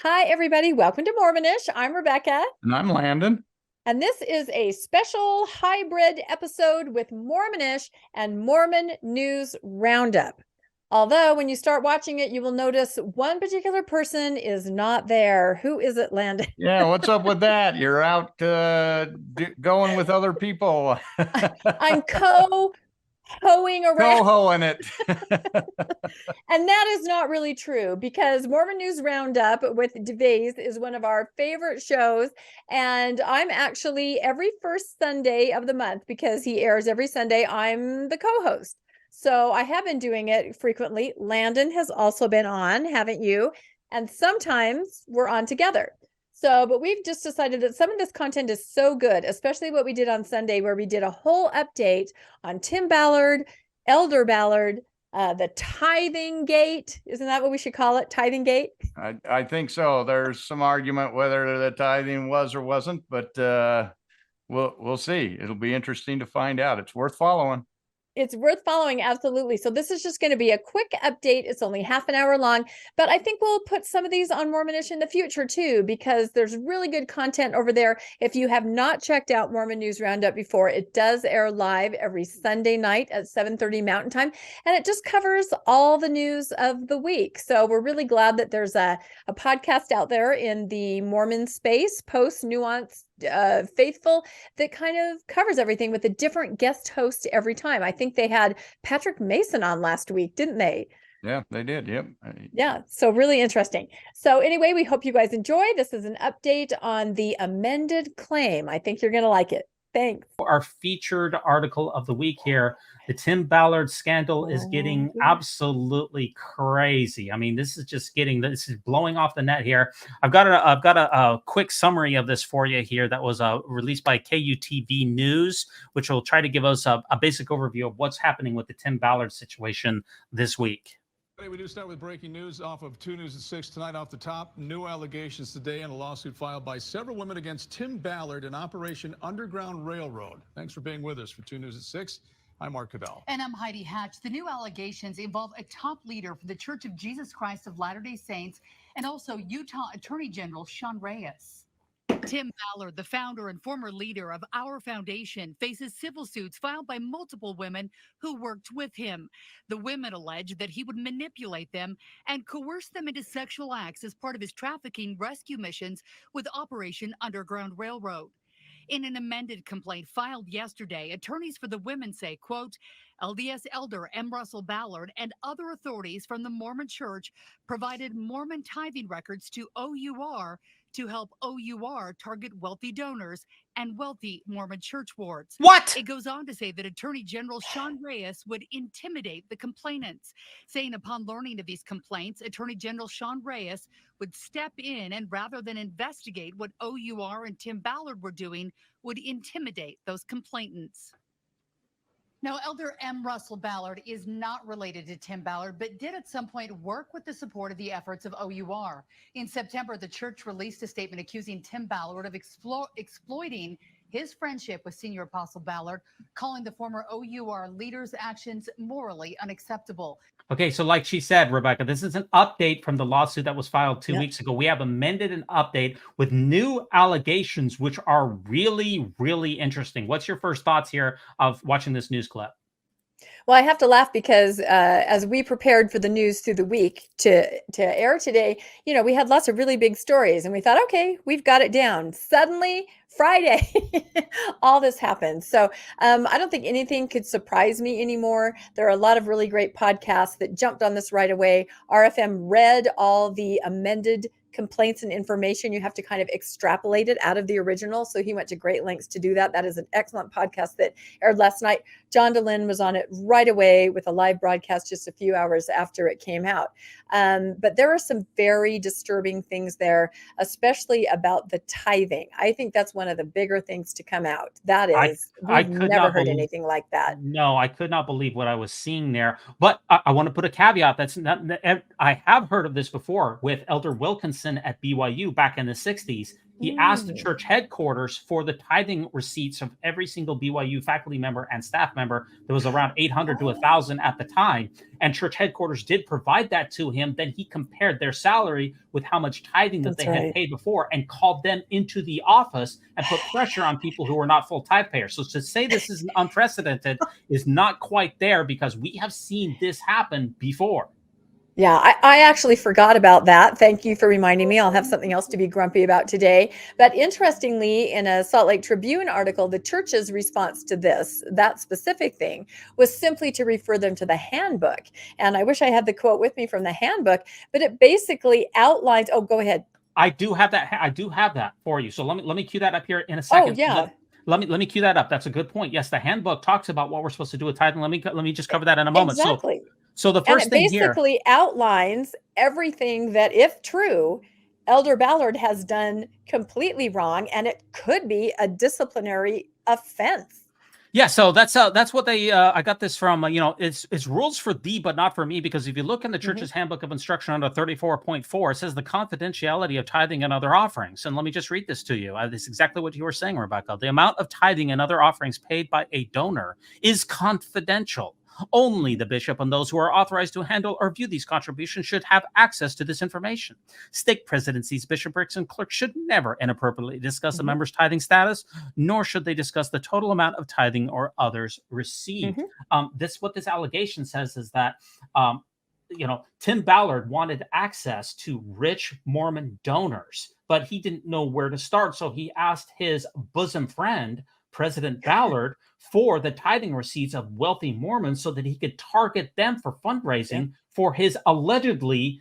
Hi, everybody. Welcome to Mormonish. I'm Rebecca. And I'm Landon. And this is a special hybrid episode with Mormonish and Mormon News Round Up. Although when you start watching it, you will notice one particular person is not there. Who is it, Landon? Yeah, what's up with that? You're out going with other people. I'm hoeing around. Co-hoing it. And that is not really true because Mormon News Roundup with DeVays is one of our favorite shows. And I'm actually every first Sunday of the month, because he airs every Sunday, I'm the co-host. So I have been doing it frequently. Landon has also been on, haven't you? And sometimes we're on together. So, but we've just decided that some of this content is so good, especially what we did on Sunday, where we did a whole update on Tim Ballard, Elder Ballard, the tithing gate. Isn't that what we should call it? Tithing gate? I think so. There's some argument whether the tithing was or wasn't, but we'll see. It'll be interesting to find out. It's worth following. It's worth following, absolutely. So this is just going to be a quick update. It's only half an hour long, but I think we'll put some of these on Mormonish in the future too, because there's really good content over there. If you have not checked out Mormon News Roundup before, it does air live every Sunday night at 7:30 Mountain Time, and it just covers all the news of the week. So we're really glad that there's a podcast out there in the Mormon space, post nuance faithful, that kind of covers everything with a different guest host every time. I think they had Patrick Mason on last week, didn't they? Yeah, they did. Yep. Yeah. So really interesting. So anyway, we hope you guys enjoy. This is an update on the amended claim. I think you're going to like it. Thanks. Our featured article of the week here, the Tim Ballard scandal is getting absolutely crazy. I mean, this is blowing off the net here. I've got a quick summary of this for you here that was released by KUTV News, which will try to give us a basic overview of what's happening with the Tim Ballard situation this week. We do start with breaking news off of 2 News at 6 tonight. Off the top, new allegations today in a lawsuit filed by several women against Tim Ballard and Operation Underground Railroad. Thanks for being with us for 2 News at 6. I'm Mark Cavell. And I'm Heidi Hatch. The new allegations involve a top leader for the Church of Jesus Christ of Latter-day Saints and also Utah Attorney General Sean Reyes. Tim Ballard, the founder and former leader of Our Foundation, faces civil suits filed by multiple women who worked with him. The women allege that he would manipulate them and coerce them into sexual acts as part of his trafficking rescue missions with Operation Underground Railroad. In an amended complaint filed yesterday, attorneys for the women say, quote, LDS Elder M. Russell Ballard and other authorities from the Mormon Church provided Mormon tithing records to OUR to help OUR target wealthy donors and wealthy Mormon church wards. What? It goes on to say that Attorney General Sean Reyes would intimidate the complainants, saying upon learning of these complaints, Attorney General Sean Reyes would step in and rather than investigate what OUR and Tim Ballard were doing, would intimidate those complainants. Now, Elder M. Russell Ballard is not related to Tim Ballard, but did at some point work with the support of the efforts of OUR. In September, the church released a statement accusing Tim Ballard of exploiting his friendship with Senior Apostle Ballard, calling the former OUR leader's actions morally unacceptable. Okay, so like she said, Rebecca, this is an update from the lawsuit that was filed 2 weeks ago. We have amended an update with new allegations, which are really, really interesting. What's your first thoughts here of watching this news clip? Well, I have to laugh because as we prepared for the news through the week to air today, you know, we had lots of really big stories and we thought, okay, we've got it down. Suddenly, Friday, all this happened. So I don't think anything could surprise me anymore. There are a lot of really great podcasts that jumped on this right away. RFM read all the amended complaints and information. You have to kind of extrapolate it out of the original. So he went to great lengths to do that. That is an excellent podcast that aired last night. John DeLynn was on it right away with a live broadcast just a few hours after it came out. But there are some very disturbing things there, especially about the tithing. I think that's one of the bigger things to come out. That is, we've never heard anything like that. No, I could not believe what I was seeing there. But I want to put a caveat. That's not. I have heard of this before with Elder Wilkinson at BYU back in the 60s. He asked the church headquarters for the tithing receipts of every single BYU faculty member and staff member. There was around 800 to 1,000 at the time. And church headquarters did provide that to him. Then he compared their salary with how much tithing that they had paid before and called them into the office and put pressure on people who were not full tithe payers. So to say this is unprecedented is not quite there, because we have seen this happen before. Yeah, I actually forgot about that. Thank you for reminding me. I'll have something else to be grumpy about today. But interestingly, in a Salt Lake Tribune article, the church's response to that specific thing, was simply to refer them to the handbook. And I wish I had the quote with me from the handbook, but it basically outlines. Oh, go ahead. I do have that for you. So let me cue that up here in a second. Oh, yeah. Let me cue that up. That's a good point. Yes, the handbook talks about what we're supposed to do with tithing. Let me just cover that in a moment. Exactly. So the first thing here basically outlines everything that, if true, Elder Ballard has done completely wrong, and it could be a disciplinary offense. Yeah, so that's what they. I got this from. It's rules for thee, but not for me. Because if you look in the church's handbook of instruction under 34.4, it says the confidentiality of tithing and other offerings. And let me just read this to you. This is exactly what you were saying, Rebecca. The amount of tithing and other offerings paid by a donor is confidential. Only the bishop and those who are authorized to handle or view these contributions should have access to this information. Stake presidencies, bishoprics, and clerks should never inappropriately discuss a member's tithing status, nor should they discuss the total amount of tithing or others received. What this allegation says is that Tim Ballard wanted access to rich Mormon donors, but he didn't know where to start. So he asked his bosom friend, President Ballard, for the tithing receipts of wealthy Mormons so that he could target them for fundraising for his allegedly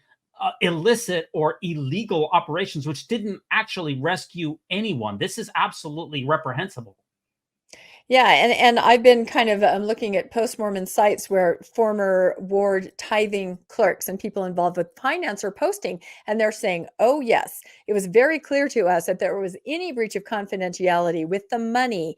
illicit or illegal operations, which didn't actually rescue anyone. This is absolutely reprehensible. Yeah, and I've been kind of looking at post-Mormon sites where former ward tithing clerks and people involved with finance are posting, and they're saying, oh yes, it was very clear to us that there was any breach of confidentiality with the money,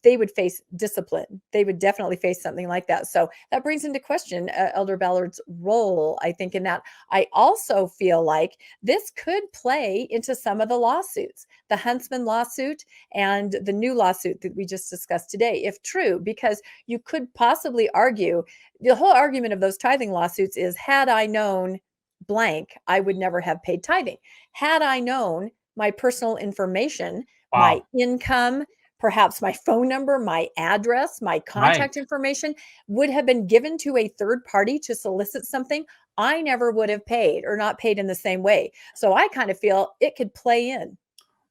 they would face discipline. They would definitely face something like that. So that brings into question Elder Ballard's role, I think, in that. I also feel like this could play into some of the lawsuits, the Huntsman lawsuit and the new lawsuit that we just discussed today, if true, because you could possibly argue, the whole argument of those tithing lawsuits is, had I known blank, I would never have paid tithing. Had I known my personal information, my income, perhaps my phone number, my address, my contact information would have been given to a third party to solicit something, I never would have paid, or not paid in the same way. So I kind of feel it could play in.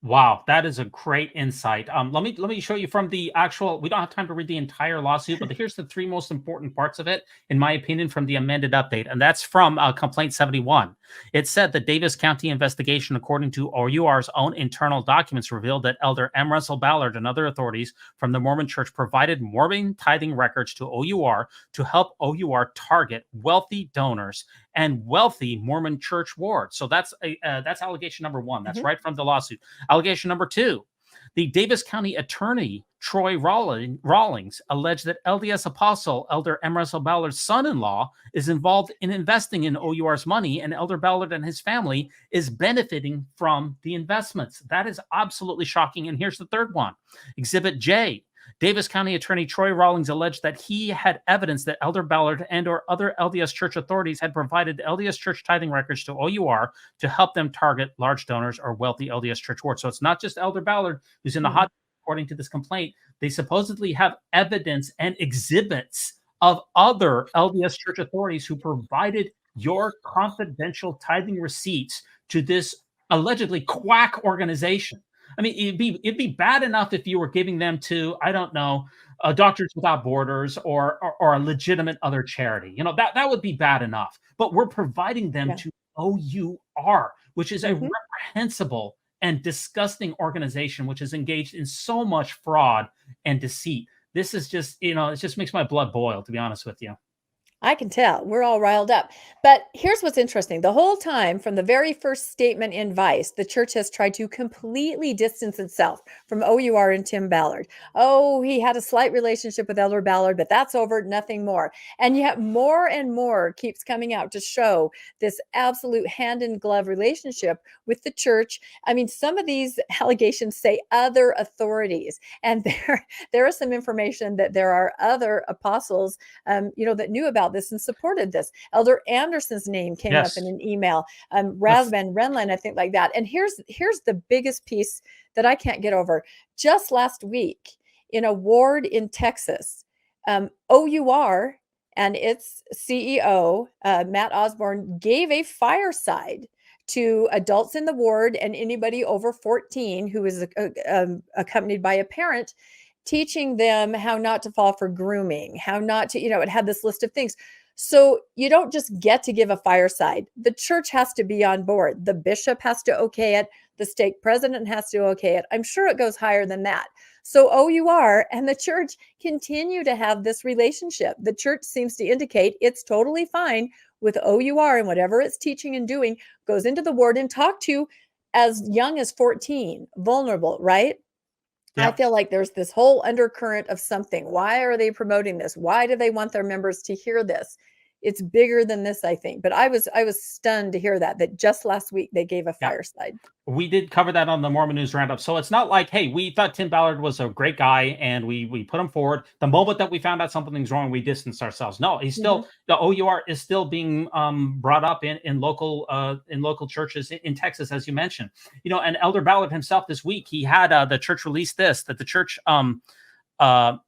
Wow, that is a great insight. Let me show you from the actual. We don't have time to read the entire lawsuit, but here's the three most important parts of it, in my opinion, from the amended update, and that's from Complaint 71. It said the Davis County investigation, according to OUR's own internal documents, revealed that Elder M. Russell Ballard and other authorities from the Mormon Church provided Mormon tithing records to OUR to help OUR target wealthy donors and wealthy Mormon church wards. So that's allegation number one. That's right from the lawsuit. Allegation number two, the Davis County attorney, Troy Rawlings, alleged that LDS apostle Elder M. Russell Ballard's son-in-law is involved in investing in OUR's money, and Elder Ballard and his family is benefiting from the investments. That is absolutely shocking. And here's the third one. Exhibit J. Davis County Attorney Troy Rawlings alleged that he had evidence that Elder Ballard and or other LDS church authorities had provided LDS church tithing records to OUR to help them target large donors or wealthy LDS church wards. So it's not just Elder Ballard who's in the hot, according to this complaint. They supposedly have evidence and exhibits of other LDS church authorities who provided your confidential tithing receipts to this allegedly quack organization. I mean, it'd be bad enough if you were giving them to, I don't know, Doctors Without Borders or a legitimate other charity. That would be bad enough. But we're providing them to OUR, which is a reprehensible and disgusting organization which is engaged in so much fraud and deceit. This is just, it just makes my blood boil, to be honest with you. I can tell we're all riled up. But here's what's interesting. The whole time, from the very first statement in Vice, the church has tried to completely distance itself from OUR and Tim Ballard. Oh, he had a slight relationship with Elder Ballard, but that's over, nothing more. And yet more and more keeps coming out to show this absolute hand in glove relationship with the church. I mean, some of these allegations say other authorities, and there is some information that there are other apostles that knew about this and supported this. Elder Anderson's name came up in an email. Rasban Renlin, I think, like that. And here's the biggest piece that I can't get over. Just last week, in a ward in Texas, OUR and its CEO, Matt Osborne, gave a fireside to adults in the ward and anybody over 14 who is accompanied by a parent, teaching them how not to fall for grooming, how not to, it had this list of things. So you don't just get to give a fireside. The church has to be on board. The bishop has to okay it. The stake president has to okay it. I'm sure it goes higher than that. So OUR and the church continue to have this relationship. The church seems to indicate it's totally fine with OUR and whatever it's teaching and doing, goes into the ward and talk to as young as 14, vulnerable, right? Yeah. I feel like there's this whole undercurrent of something. Why are they promoting this? Why do they want their members to hear this? It's bigger than this, I think. But I was stunned to hear that just last week they gave a fireside. We did cover that on the Mormon News Roundup. So it's not like, hey, we thought Tim Ballard was a great guy and we put him forward. The moment that we found out something's wrong, we distanced ourselves. No, he's still, the OUR is still being brought up in local churches in Texas, as you mentioned. And Elder Ballard himself this week, he had the church release this, that the church,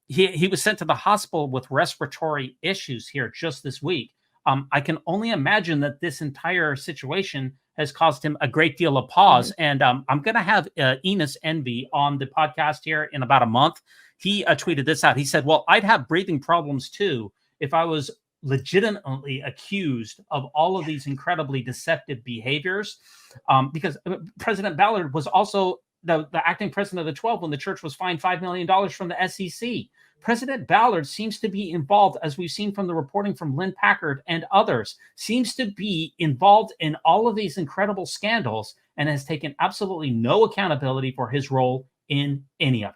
he was sent to the hospital with respiratory issues here just this week. I can only imagine that this entire situation has caused him a great deal of pause. And I'm going to have Enos Envy on the podcast here in about a month. He tweeted this out. He said, well, I'd have breathing problems too if I was legitimately accused of all of these incredibly deceptive behaviors. Because President Ballard was also the acting president of the 12 when the church was fined $5 million from the SEC. President Ballard seems to be involved, as we've seen from the reporting from Lynn Packard and others, seems to be involved in all of these incredible scandals and has taken absolutely no accountability for his role in any of it.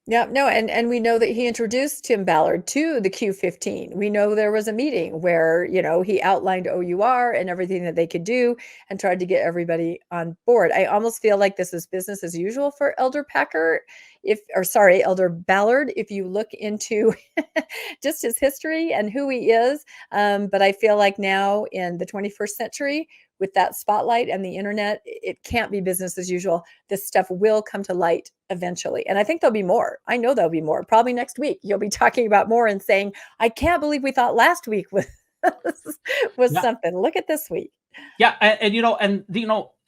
Yeah, no, and we know that he introduced Tim Ballard to the Q15. We know there was a meeting where, he outlined OUR and everything that they could do and tried to get everybody on board. I almost feel like this is business as usual for Elder Elder Ballard, if you look into just his history and who he is. But I feel like now in the 21st century, with that spotlight and the internet, it can't be business as usual. This stuff will come to light eventually. And I think there'll be more. I know there'll be more. Probably next week, you'll be talking about more and saying, I can't believe we thought last week was something. Look at this week. Yeah. And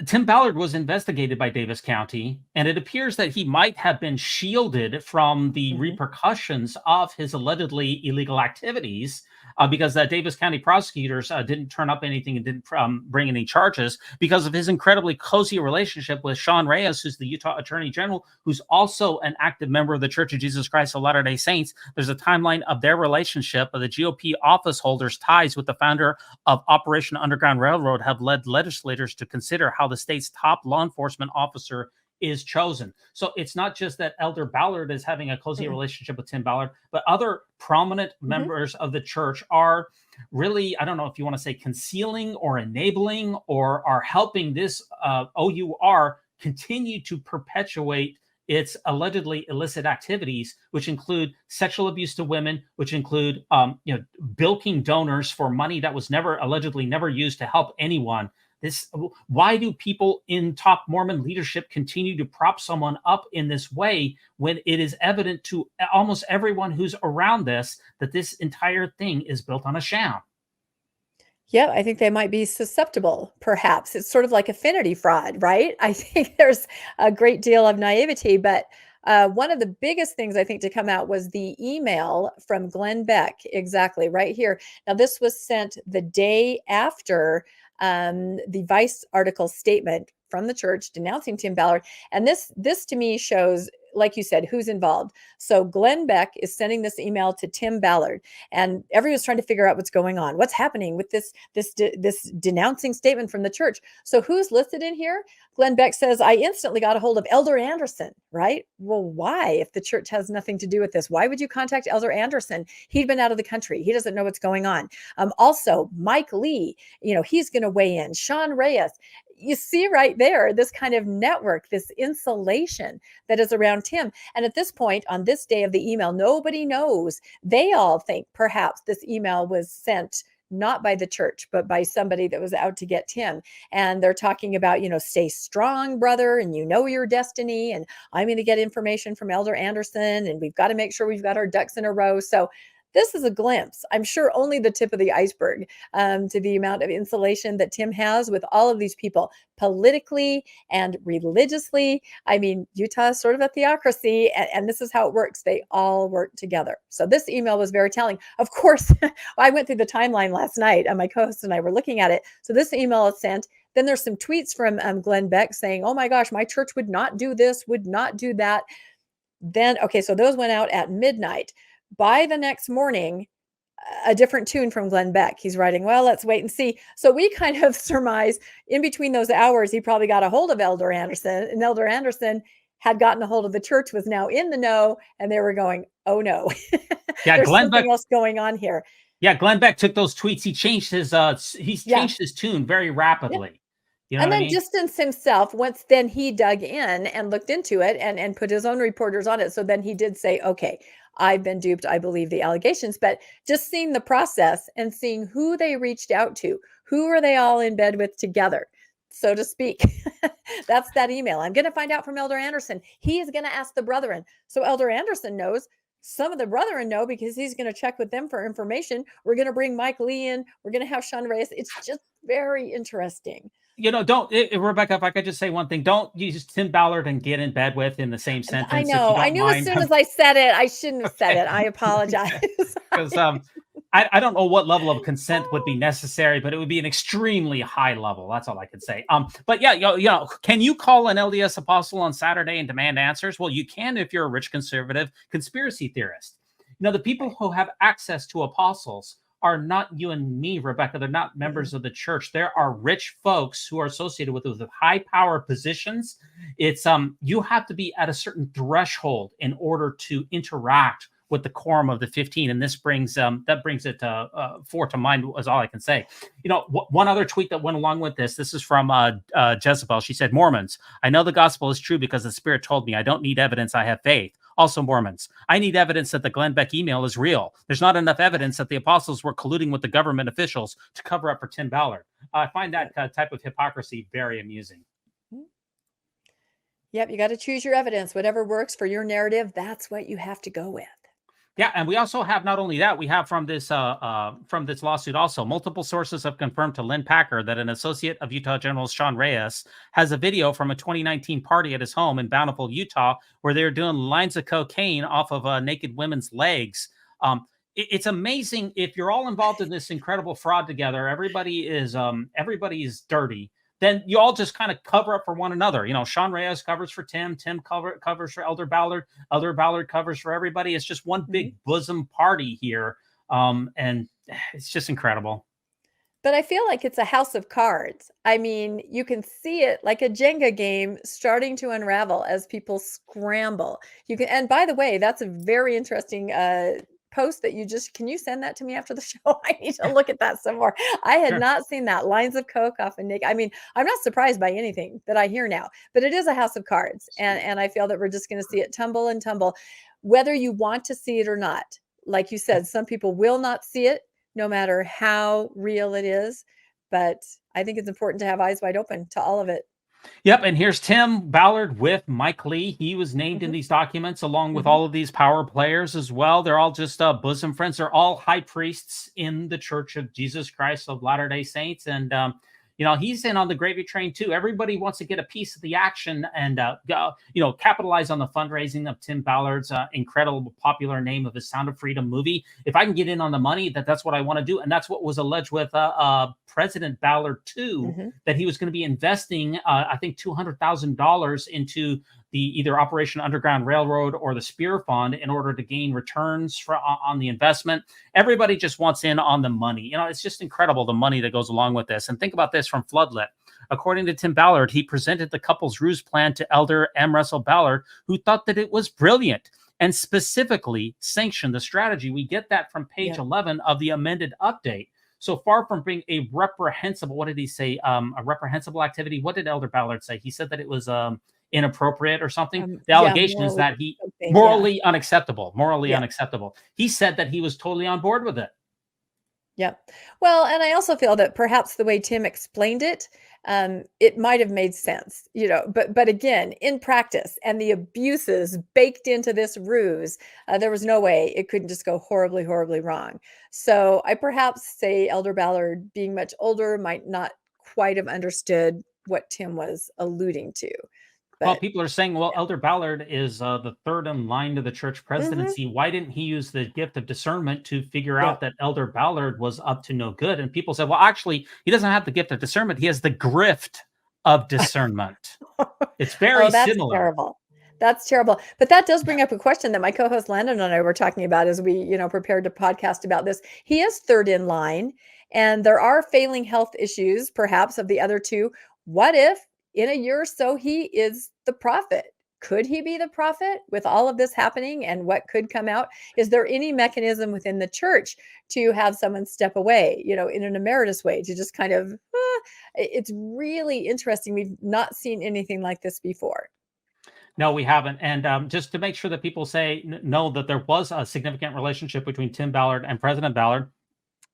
Tim Ballard was investigated by Davis County, and it appears that he might have been shielded from the repercussions of his allegedly illegal activities because the Davis County prosecutors didn't turn up anything and didn't bring any charges because of his incredibly cozy relationship with Sean Reyes, who's the Utah Attorney General, who's also an active member of the Church of Jesus Christ of Latter-day Saints. There's a timeline of their relationship. The GOP office holders' ties with the founder of Operation Underground Railroad have led legislators to consider how the state's top law enforcement officer is chosen. So it's not just that Elder Ballard is having a cozy relationship with Tim Ballard, but other prominent members of the church are really, I don't know if you want to say concealing or enabling or are helping this OUR continue to perpetuate its allegedly illicit activities, which include sexual abuse to women, which include bilking donors for money that was allegedly never used to help anyone. Why do people in top Mormon leadership continue to prop someone up in this way when it is evident to almost everyone who's around this that this entire thing is built on a sham? Yeah, I think they might be susceptible, perhaps. It's sort of like affinity fraud, right? I think there's a great deal of naivety, but one of the biggest things I think to come out was the email from Glenn Beck, exactly right here. Now, this was sent the day after the Vice article statement from the church denouncing Tim Ballard. And this to me shows like you said, who's involved. So Glenn Beck is sending this email to Tim Ballard, and everyone's trying to figure out what's going on. What's happening with this denouncing statement from the church? So who's listed in here? Glenn Beck says, I instantly got a hold of Elder Anderson, right? Well, why? If the church has nothing to do with this, why would you contact Elder Anderson? He'd been out of the country. He doesn't know what's going on. Also, Mike Lee, he's going to weigh in. Sean Reyes. You see right there, this kind of network, this insulation that is around Tim. And at this point, on this day of the email, nobody knows. They all think perhaps this email was sent not by the church, but by somebody that was out to get Tim. And they're talking about, stay strong, brother, and your destiny. And I'm going to get information from Elder Anderson, and we've got to make sure we've got our ducks in a row. So this is a glimpse, I'm sure only the tip of the iceberg, to the amount of insulation that Tim has with all of these people politically and religiously. I mean, Utah is sort of a theocracy, and this is how it works. They all work together. So this email was very telling. Of course, I went through the timeline last night, and my co-host and I were looking at it. So this email is sent. Then there's some tweets from Glenn Beck saying, oh my gosh, my church would not do this, would not do that. Then, okay, so those went out at midnight. By the next morning, a different tune from Glenn Beck. He's writing, well, let's wait and see. So we kind of surmise in between those hours, he probably got a hold of Elder Anderson, and Elder Anderson had gotten a hold of the church, was now in the know, and they were going, oh no, yeah, there's Glenn something Beck, else going on here. Yeah, Glenn Beck took those tweets. He changed his tune very rapidly. Yeah. You know and what then I mean? distanced himself once then he dug in and looked into it and put his own reporters on it. So then he did say, okay, I've been duped. I believe the allegations. But just seeing the process and seeing who they reached out to, who are they all in bed with together, so to speak. That's that email. I'm going to find out from Elder Anderson. He is going to ask the brethren. So Elder Anderson knows. Some of the brethren know because he's going to check with them for information. We're going to bring Mike Lee in. We're going to have Sean Reyes. It's just very interesting. Rebecca, if I could just say one thing, don't use Tim Ballard and get in bed with in the same sentence. I know. I knew as soon as I said it, I shouldn't have said it. I apologize. Because I don't know what level of consent would be necessary, but it would be an extremely high level. That's all I could say. But yeah, can you call an LDS apostle on Saturday and demand answers? Well, you can if you're a rich conservative conspiracy theorist. The people who have access to apostles are not you and me, Rebecca. They're not members of the church. There are rich folks who are associated with high power positions. It's you have to be at a certain threshold in order to interact with the quorum of the 15, and this brings it to mind, is all I can say. One other tweet that went along with this. This is from Jezebel. She said, "Mormons, I know the gospel is true because the Spirit told me. I don't need evidence. I have faith." Also, Mormons, I need evidence that the Glenn Beck email is real. There's not enough evidence that the apostles were colluding with the government officials to cover up for Tim Ballard. I find that type of hypocrisy very amusing. Yep, you got to choose your evidence. Whatever works for your narrative, that's what you have to go with. Yeah, and we also have not only that, we have from this lawsuit also, multiple sources have confirmed to Lynn Packer that an associate of Utah General Sean Reyes has a video from a 2019 party at his home in Bountiful, Utah, where they're doing lines of cocaine off of naked women's legs. It's amazing. If you're all involved in this incredible fraud together, everybody is dirty. Then you all just kind of cover up for one another. Sean Reyes covers for Tim covers for Elder Ballard, Elder Ballard covers for everybody. It's just one big bosom party here. And it's just incredible. But I feel like it's a house of cards. I mean, you can see it like a Jenga game starting to unravel as people scramble. And by the way, that's a very interesting post that can you send that to me after the show? I need to look at that some more. I had not seen that. Lines of coke off of Nick. I mean, I'm not surprised by anything that I hear now, but it is a house of cards. And I feel that we're just going to see it tumble and tumble, whether you want to see it or not. Like you said, some people will not see it, no matter how real it is. But I think it's important to have eyes wide open to all of it. Yep, and here's Tim Ballard with Mike Lee. He was named in these documents along with all of these power players as well. They're all just bosom friends. They're all high priests in the Church of Jesus Christ of Latter-day Saints. And, he's in on the gravy train too. Everybody wants to get a piece of the action and, capitalize on the fundraising of Tim Ballard's incredible popular name of his Sound of Freedom movie. If I can get in on the money, that's what I want to do. And that's what was alleged with President Ballard too, that he was going to be investing, I think, $200,000 into the either Operation Underground Railroad or the Spear Fund in order to gain returns on the investment. Everybody just wants in on the money. It's just incredible the money that goes along with this. And think about this from Floodlit. According to Tim Ballard, he presented the couple's ruse plan to Elder M. Russell Ballard, who thought that it was brilliant and specifically sanctioned the strategy. We get that from page 11 of the amended update. So far from being a reprehensible, what did he say? A reprehensible activity. What did Elder Ballard say? He said that it was inappropriate or something. The allegation is that he morally unacceptable. He said that he was totally on board with it. Yep. Well, and I also feel that perhaps the way Tim explained it, it might have made sense, but again, in practice and the abuses baked into this ruse, there was no way it couldn't just go horribly, horribly wrong. So I perhaps say Elder Ballard, being much older, might not quite have understood what Tim was alluding to. Well, people are saying, well, Elder Ballard is the third in line to the church presidency. Why didn't he use the gift of discernment to figure out that Elder Ballard was up to no good? And people said, well, actually, he doesn't have the gift of discernment. He has the grift of discernment. It's very similar. Terrible. That's terrible. But that does bring up a question that my co-host Landon and I were talking about as we, prepared to podcast about this. He is third in line, and there are failing health issues, perhaps, of the other two. What if in a year or so he is the prophet? Could he be the prophet with all of this happening and what could come out? Is there any mechanism within the church to have someone step away, in an emeritus way, to just kind of, it's really interesting. We've not seen anything like this before. No, we haven't. And just to make sure that people know that there was a significant relationship between Tim Ballard and President Ballard.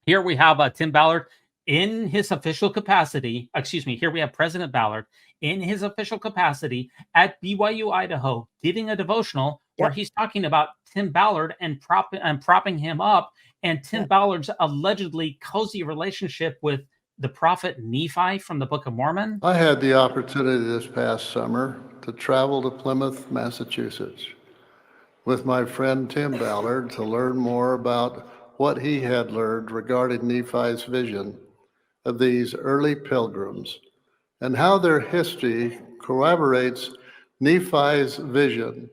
Here we have Tim Ballard in his official capacity. Here we have President Ballard in his official capacity at BYU, Idaho, giving a devotional where he's talking about Tim Ballard and propping him up, and Tim Ballard's allegedly cozy relationship with the prophet Nephi from the Book of Mormon. I had the opportunity this past summer to travel to Plymouth, Massachusetts with my friend Tim Ballard to learn more about what he had learned regarding Nephi's vision of these early pilgrims and how their history corroborates Nephi's vision.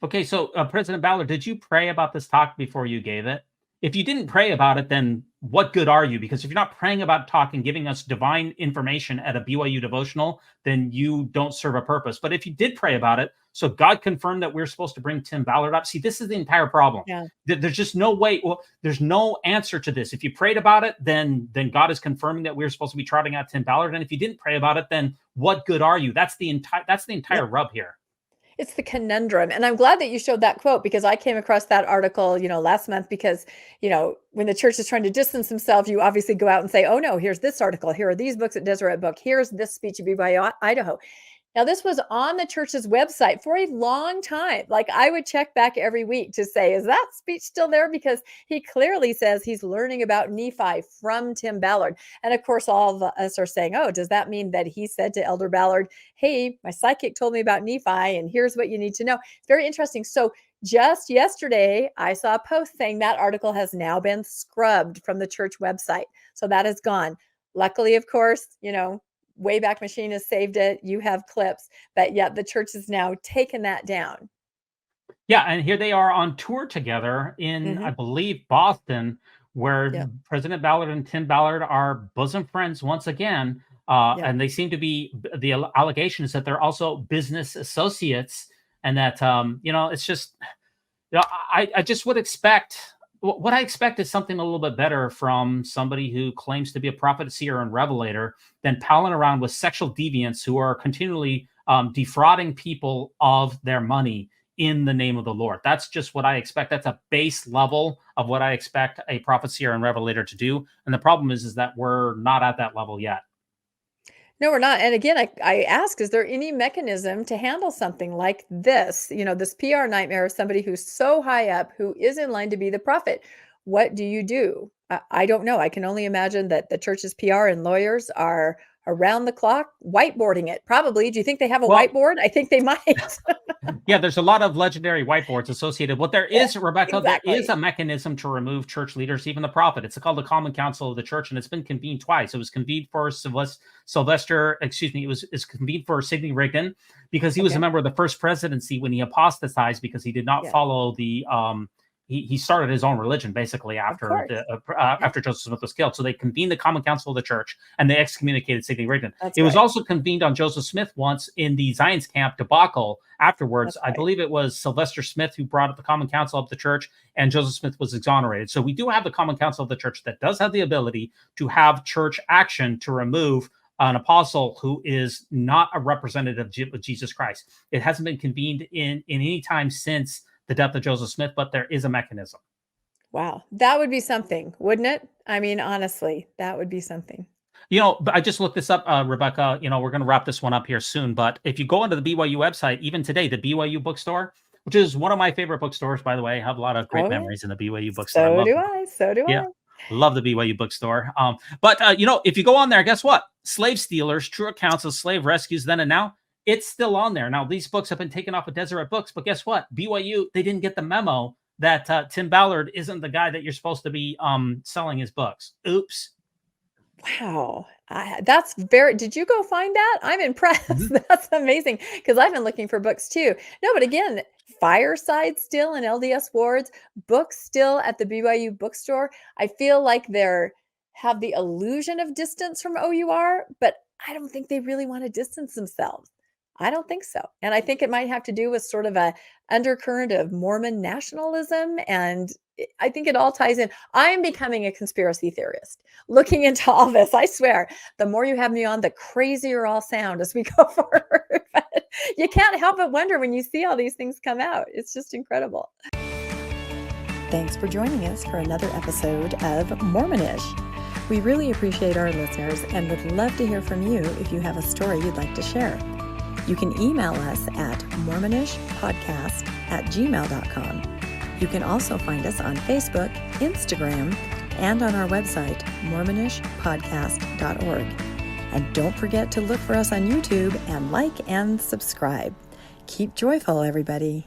Okay, so President Ballard, did you pray about this talk before you gave it? If you didn't pray about it, then what good are you? Because if you're not praying about talk and giving us divine information at a BYU devotional, then you don't serve a purpose. But if you did pray about it, so God confirmed that we're supposed to bring Tim Ballard up. See, this is the entire problem. There's just no way. Well, there's no answer to this. If you prayed about it, then God is confirming that we're supposed to be trotting out Tim Ballard. And if you didn't pray about it, then what good are you? That's the entire rub here. It's the conundrum. And I'm glad that you showed that quote, because I came across that article, last month, because, when the church is trying to distance themselves, you obviously go out and say, oh no, here's this article. Here are these books at Deseret Book. Here's this speech at BYU, Idaho. Now, this was on the church's website for a long time. Like, I would check back every week to say, is that speech still there? Because he clearly says he's learning about Nephi from Tim Ballard. And of course, all of us are saying, oh, does that mean that he said to Elder Ballard, hey, my psychic told me about Nephi, and here's what you need to know? It's very interesting. So just yesterday, I saw a post saying that article has now been scrubbed from the church website. So that is gone. Luckily, of course, Wayback Machine has saved it. You have clips, but yet the church has now taken that down. Yeah, and here they are on tour together in, I believe, Boston, where President Ballard and Tim Ballard are bosom friends once again. And they seem to be, the allegation is that they're also business associates, and that, it's just, I just would expect, what I expect is something a little bit better from somebody who claims to be a prophet, seer, and revelator than palling around with sexual deviants who are continually defrauding people of their money in the name of the Lord. That's just what I expect. That's a base level of what I expect a prophet, seer, and revelator to do. And the problem is that we're not at that level yet. No, we're not. And again, I ask, is there any mechanism to handle something like this? This PR nightmare of somebody who's so high up, who is in line to be the prophet. What do you do? I don't know. I can only imagine that the church's PR and lawyers are around the clock, whiteboarding it. Probably. Do you think they have a Well- whiteboard? I think they might. Yeah, there's a lot of legendary whiteboards associated. What there is, Rebecca, exactly. there is a mechanism to remove church leaders, even the prophet. It's called the Common Council of the Church, and it's been convened twice. It was convened for it's convened for Sidney Rigdon because he was a member of the first presidency when he apostatized because he did not follow the he started his own religion basically after after Joseph Smith was killed. So they convened the Common Council of the Church and they excommunicated Sidney Rigdon. It was also convened on Joseph Smith once in the Zion's Camp debacle afterwards. I believe it was Sylvester Smith who brought up the Common Council of the Church and Joseph Smith was exonerated. So we do have the Common Council of the Church that does have the ability to have church action to remove an apostle who is not a representative of Jesus Christ. It hasn't been convened in any time since the death of Joseph Smith, but there is a mechanism. Wow. That would be something, wouldn't it? I mean, honestly, that would be something. You know, I just looked this up, Rebecca. You know, we're going to wrap this one up here soon. But if you go onto the BYU website, even today, the BYU bookstore, which is one of my favorite bookstores, by the way, I have a lot of great memories in the BYU bookstore. So do I. Love the BYU bookstore. But you know, if you go on there, guess what? Slave Stealers, True Accounts of Slave Rescues Then and Now. It's still on there. Now, these books have been taken off of Deseret Books, but guess what? BYU, they didn't get the memo that Tim Ballard isn't the guy that you're supposed to be selling his books. Oops. Wow. That's did you go find that? I'm impressed. That's amazing because I've been looking for books too. No, but again, Fireside still in LDS wards, books still at the BYU bookstore. I feel like they're have the illusion of distance from OUR, but I don't think they really want to distance themselves. I don't think so. And I think it might have to do with sort of a undercurrent of Mormon nationalism. And I think it all ties in. I am becoming a conspiracy theorist looking into all this. I swear, the more you have me on, the crazier I'll sound as we go forward. But you can't help but wonder when you see all these things come out. It's just incredible. Thanks for joining us for another episode of Mormonish. We really appreciate our listeners and would love to hear from you if you have a story you'd like to share. You can email us at mormonishpodcast@gmail.com. You can also find us on Facebook, Instagram, and on our website, mormonishpodcast.org. And don't forget to look for us on YouTube and like and subscribe. Keep joyful, everybody.